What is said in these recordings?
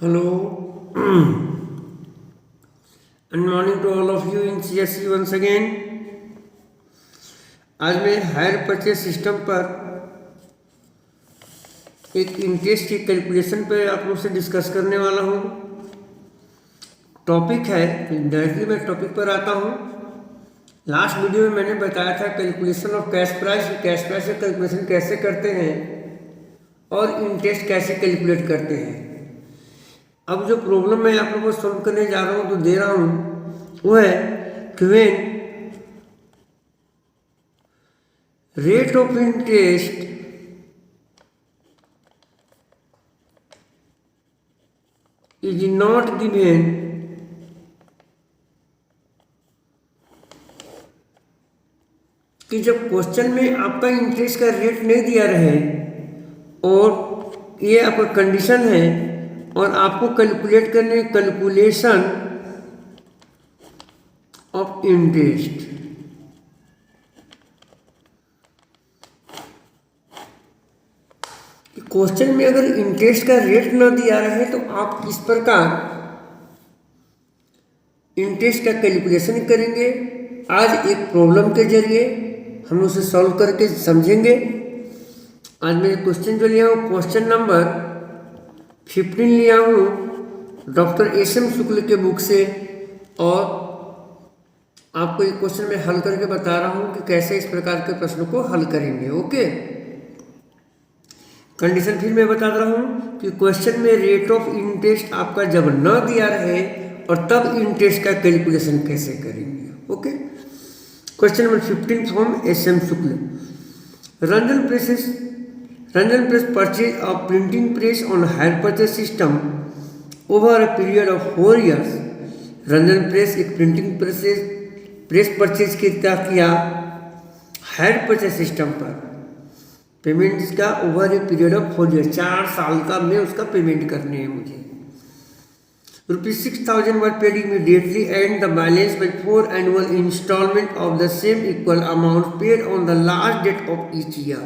Hello, and morning to all of you in CSC once again. आज मैं hire purchase system पर एक interest की कैलकुलेशन पर आप लोग से डिस्कस करने वाला हूँ। टॉपिक है, डायरेक्टली मैं टॉपिक पर आता हूँ। लास्ट वीडियो में मैंने बताया था कैलकुलेशन ऑफ कैश प्राइस से कैलकुलेशन कैसे करते हैं और इंटरेस्ट कैसे कैलकुलेट करते हैं। अब जो प्रॉब्लम मैं आप लोगों को सॉल्व करने जा रहा हूँ, तो दे रहा हूँ, वो है कि when rate of interest is not given कि जब क्वेश्चन में आपका इंटरेस्ट का रेट नहीं दिया रहे और ये आपका कंडीशन है और आपको कैलकुलेट करने कैलकुलेशन ऑफ इंटरेस्ट, क्वेश्चन में अगर इंटरेस्ट का रेट ना दिया रहे तो आप किस प्रकार इंटरेस्ट का कैलकुलेशन करेंगे। आज एक प्रॉब्लम के जरिए हम उसे सॉल्व करके समझेंगे। आज मैं क्वेश्चन जो लिया हूँ, क्वेश्चन नंबर 15 लिया हूँ डॉक्टर SM शुक्ल के बुक से, और आपको ये क्वेश्चन मैं हल करके बता रहा हूँ कि कैसे इस प्रकार के प्रश्नों को हल करेंगे। ओके, कंडीशन फिर मैं बता रहा हूँ कि क्वेश्चन में रेट ऑफ इंटरेस्ट आपका जब न दिया रहे और तब इंटरेस्ट का कैलकुलेशन कैसे करेंगे। Okay, question number 15 from SM Shukla. Ranjan press purchase a printing press on hire purchase system over a period of 4 years। Ranjan press एक प्रिंटिंग प्रेस परचेज किया हायर परचेज सिस्टम पर। पेमेंट्स का over a period of 4 years, 4 साल का में उसका payment करने हैं मुझे। ₹6,000 were paid immediately and the balance by 4 annual installment of the same equal amount paid on the last date of each year।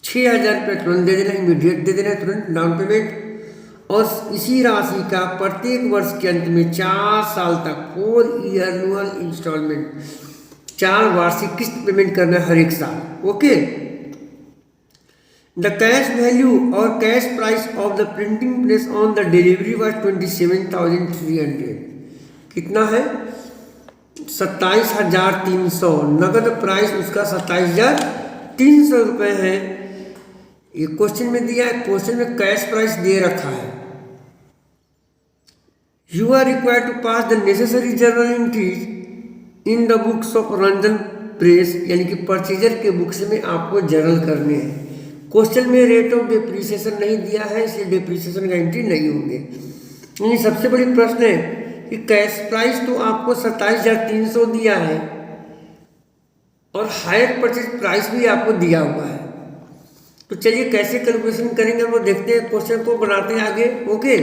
6,000 रुपये तुरंत दे देना, इमीडिएट दे देना, तुरंत डाउन पेमेंट, और इसी राशि का प्रत्येक वर्ष के अंत में 4 साल तक 4 annual इंस्टॉलमेंट, 4 वार्षिक किस्त पेमेंट करना हर एक साल। ओके, द कैश वैल्यू और cash price of the printing press on the delivery was 27,300। कितना है? 27,300। नगद प्राइस उसका 27,300 रुपये है। ये क्वेश्चन में दिया है, क्वेश्चन में कैश प्राइस दे रखा है। You are required to pass the necessary journal entries in the books of Ranjan press, यानी कि परचेजर के बुक्स में आपको जर्नल करने हैं। क्वेश्चन में रेट ऑफ डिप्रिसिएशन नहीं दिया है, इसलिए डिप्रिसिएशन का एंट्री नहीं होंगे। यानी सबसे बड़ी प्रश्न है कि कैश प्राइस तो आपको 27,300 दिया है और हायर परचेज प्राइस भी आपको दिया हुआ है। तो चलिए कैसे कैलकुलेशन करेंगे वो देखते हैं, क्वेश्चन को बनाते हैं आगे। ओके,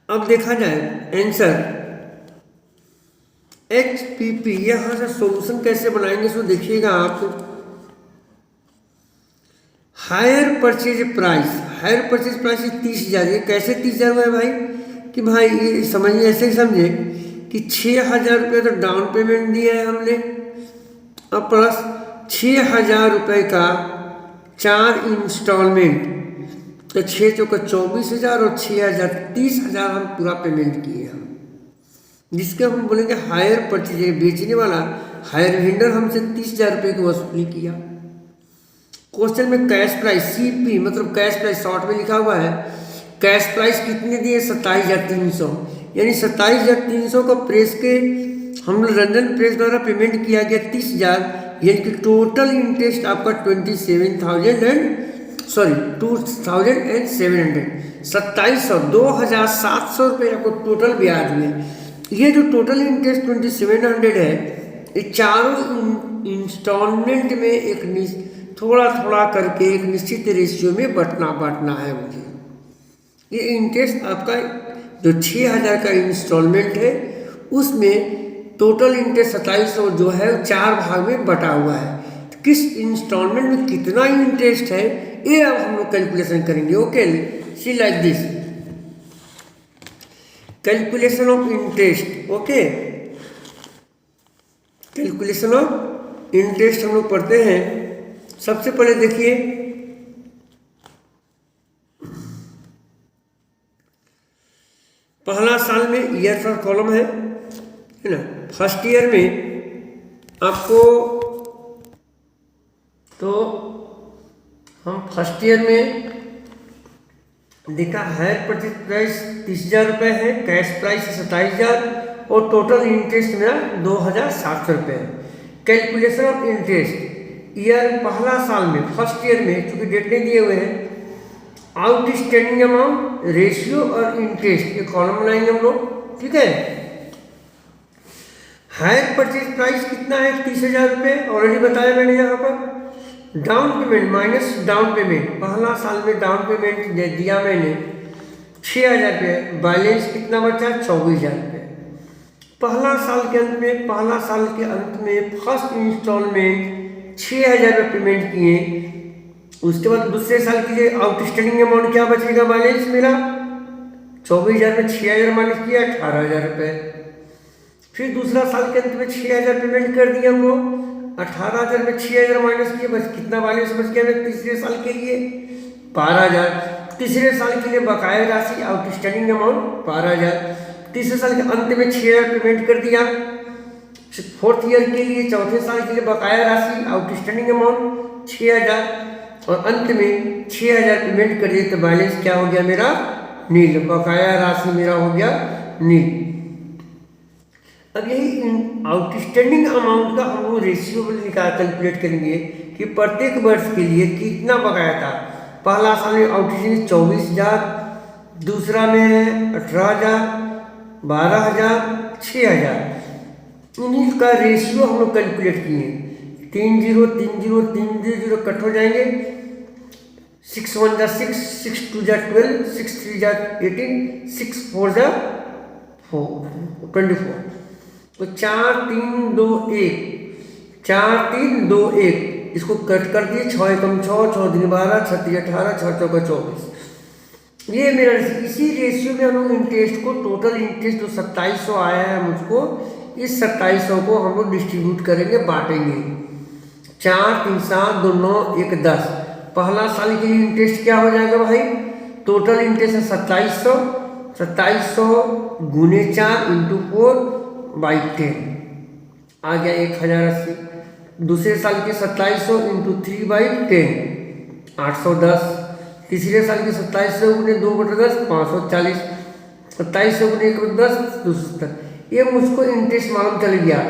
अब देखा जाए आंसर HPP। यहां से सॉल्यूशन कैसे बनाएंगे सो देखिएगा आप। Hire purchase price 30,000। ये कैसे 30,000 हुआ है भाई? कि भाई ये समझिए, ऐसे ही समझे कि 6,000 रुपये तो डाउन पेमेंट दिया है हमने, अब प्लस 6,000 रुपये का 4 इंस्टॉलमेंट, तो 6 चौका 24,000 और 6,000 30,000 हम पूरा पेमेंट किए हम, जिसके हम बोलेंगे हायर परचेज। बेचने वाला हायर वेंडर हमसे 30,000 रुपये की वसूली किया। क्वेश्चन में कैश प्राइस CP मतलब कैश प्राइस शॉर्ट में लिखा हुआ है। कैश प्राइस कितने दिए? 27,300। यानी 27,300 का प्रेस के हम रंजन प्रेस द्वारा पेमेंट किया गया 30,000, यानी कि टोटल इंटरेस्ट आपका 2,700 रुपये आपको टोटल ब्याज में। ये जो टोटल इंटरेस्ट 2,700 है, ये चारों इंस्टॉलमेंट में एक थोड़ा थोड़ा करके एक निश्चित रेशियो में बांटना है मुझे। ये इंटरेस्ट आपका जो 6,000 का इंस्टॉलमेंट है उसमें टोटल इंटरेस्ट 2700 जो है 4 भाग में बटा हुआ है। किस इंस्टॉलमेंट में कितना इंटरेस्ट है, ये अब हम लोग कैलकुलेशन करेंगे। Okay, see like this calculation of interest. Okay, calculation of interest हम लोग पढ़ते हैं। सबसे पहले देखिए, पहला साल में ईयर फर्स्ट कॉलम है ना। फर्स्ट ईयर में आपको, तो हम फर्स्ट ईयर में देखा हायर परचेज प्राइस 30,000 रुपये है, कैश प्राइस 27,000 और टोटल इंटरेस्ट मेरा 2,700 रुपये है। कैलकुलेशन ऑफ इंटरेस्ट ईयर, पहला साल में फर्स्ट ईयर में, चूँकि डेट नहीं दिए हुए हैं, आउटस्टैंडिंग अमाउंट, रेशियो और इंटरेस्ट ये कॉलम बनाएंगे हम लोग। ठीक है, हायर परचेज प्राइस कितना है 30,000 रुपये, ऑलरेडी बताया मैंने यहाँ पर। Down payment minus down payment, पहला साल में डाउन पेमेंट दे दिया मैंने 6,000 रुपये, बैलेंस कितना बचा 24,000 रुपये। पहला साल के अंत में फर्स्ट इंस्टॉलमेंट 6,000 रुपये पेमेंट किए। उसके बाद दूसरे साल के लिए आउटस्टैंडिंग अमाउंट क्या बचेगा, बैलेंस मेरा 24,000 में 6,000 माइनस किया 18,000 रुपये। फिर दूसरा साल के अंत में 6,000 पेमेंट कर दिया हम लोग, 18,000 में 6,000 माइनस किए, बस कितना बैलेंस बच गया मेरे तीसरे साल के लिए 12,000। तीसरे साल के लिए बकाया राशि आउटस्टैंडिंग अमाउंट 12,000। तीसरे साल के अंत में 6,000 पेमेंट कर दिया। फोर्थ ईयर के लिए, चौथे साल के लिए बकाया राशि आउटस्टैंडिंग अमाउंट 6,000 और अंत में 6,000 पेमेंट कर दिए, तो बैलेंस क्या हो गया मेरा नील, बकाया राशि मेरा हो गया नील। अब यही आउटस्टैंडिंग अमाउंट का हम लोग रेशियो कैलकुलेट करेंगे कि प्रत्येक वर्ष के लिए कितना बकाया था। पहला साल में आउटस्टैंडिंग 24,000, दूसरा में 18,000, 12,000, 6,000। इन्हीं का रेशियो हम लोग कैलकुलेट किए। 3 0 3 0 3 0 कट हो जाएंगे, 6 1 जा 6, 6 2 जा 12, 6 3 जा 18, 6 4 जा 24। तो 4 3 2 1, 4 3 2 1, इसको कट कर दिए, 6 एकम 6, 6 दिन 12, 6 3 18, 6 चौका 24। ये मेरा इसी रेशियो में हम लोग इंटरेस्ट को, टोटल इंटरेस्ट जो 2700 आया है मुझको, इस 2700 को हम लोग डिस्ट्रीब्यूट करेंगे, बांटेंगे। 4 3 7 2 9 1 10। पहला साल के लिए इंटरेस्ट क्या हो जाएगा भाई, टोटल इंटरेस्ट है 2700, 2700 गुने 4 इंटू 4 बाई 10 आ गया 1,080। दूसरे साल के 2700 इंटू 3 बाई 10 810। तीसरे साल के 2700 गुने 2/10 540। 2700 गुने 1/10 270। ये मुझको इंटरेस्ट मालूम चल गया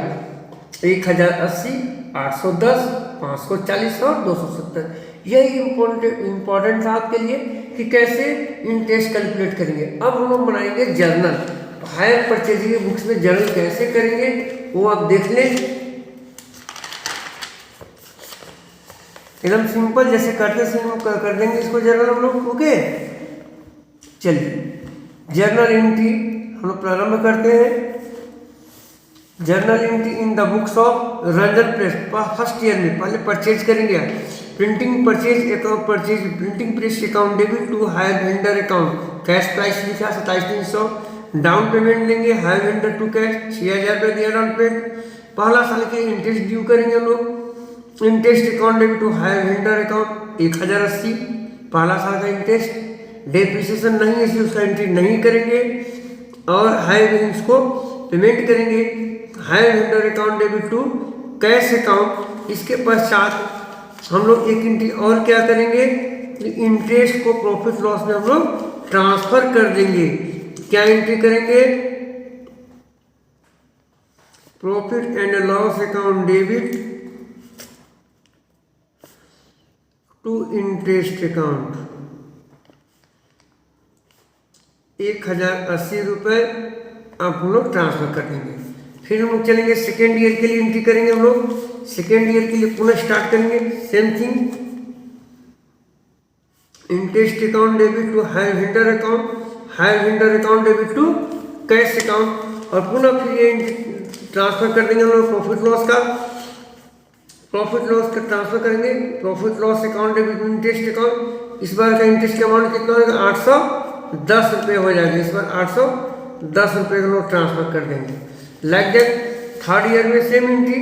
1,080, 810, 540 और 270। यही इम्पोर्टेंट था आपके लिए कि कैसे इंटरेस्ट कैलकुलेट करेंगे। अब हम लोग बनाएंगे जर्नल। हायर परचेजिंग की बुक्स में जर्नल कैसे करेंगे वो आप देख लें, एकदम सिंपल जैसे करते कर देंगे इसको जर्नल हम लोग। ओके, चलिए जर्नल एंट्री हम लोग प्रारंभ करते हैं। Journal entry in the books of Ranjan press, first year में पहले परचेज करेंगे। Printing purchase account, purchase printing press account debit to hire vendor account, cash price लिखा 27,300। डाउन पेमेंट लेंगे हायर वेंडर टू कैश 6,000 रुपये दिया डाउन पेमेंट। पहला साल के इंटरेस्ट ड्यू करेंगे हम लोग। Interest account debit to hire vendor account 1,080 पहला साल का इंटरेस्ट। डेप्रिसिएशन नहीं है इसलिए उसका एंट्री नहीं करेंगे और हायर बैलेंस को पेमेंट करेंगे। Hire vendor account debit to cash account. इसके पश्चात हम लोग एक एंट्री और क्या करेंगे, इंटरेस्ट को प्रॉफिट लॉस में हम लोग ट्रांसफर कर देंगे। क्या एंट्री करेंगे, profit and loss account debit to interest account 1,080 रुपये आप हम लोग ट्रांसफर कर देंगे। फिर हम लोग चलेंगे सेकेंड ईयर के लिए एंट्री करेंगे हम लोग। सेकेंड ईयर के लिए पुनः स्टार्ट करेंगे same thing, interest account debit to hire vendor account, hire vendor account debit to cash account और पुनः फिर ये ट्रांसफर कर देंगे हम लोग प्रॉफिट लॉस का। प्रॉफिट लॉस का ट्रांसफर करेंगे, profit loss account debit interest account. इस बार का इंटरेस्ट का अमाउंट कितना होगा, 810 रुपये हो जाएगा। इस बार 810 रुपये का लोग ट्रांसफर कर देंगे। लाइक दैट थर्ड ईयर में same entry,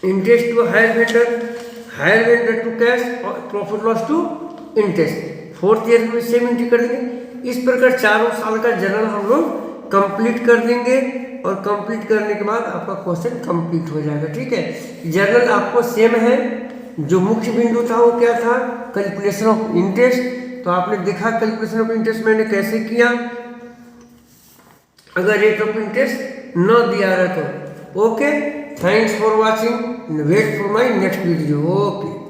interest to hire vendor to cash और profit loss to interest. Fourth year में सेम एंट्री कर देंगे। इस प्रकार चारों साल का जर्नल हम लोग कंप्लीट कर देंगे और कंप्लीट करने के बाद आपका क्वेश्चन कंप्लीट हो जाएगा। ठीक है, जर्नल आपको सेम है। जो मुख्य बिंदु था वो क्या था, कैलकुलेशन ऑफ इंटरेस्ट। तो आपने देखा कैलकुलेशन ऑफ इंटरेस्ट मैंने कैसे किया। अगर रेट ऑफ इंटरेस्ट न दिया रहा तो okay, thanks for watching, wait for my next video. Okay.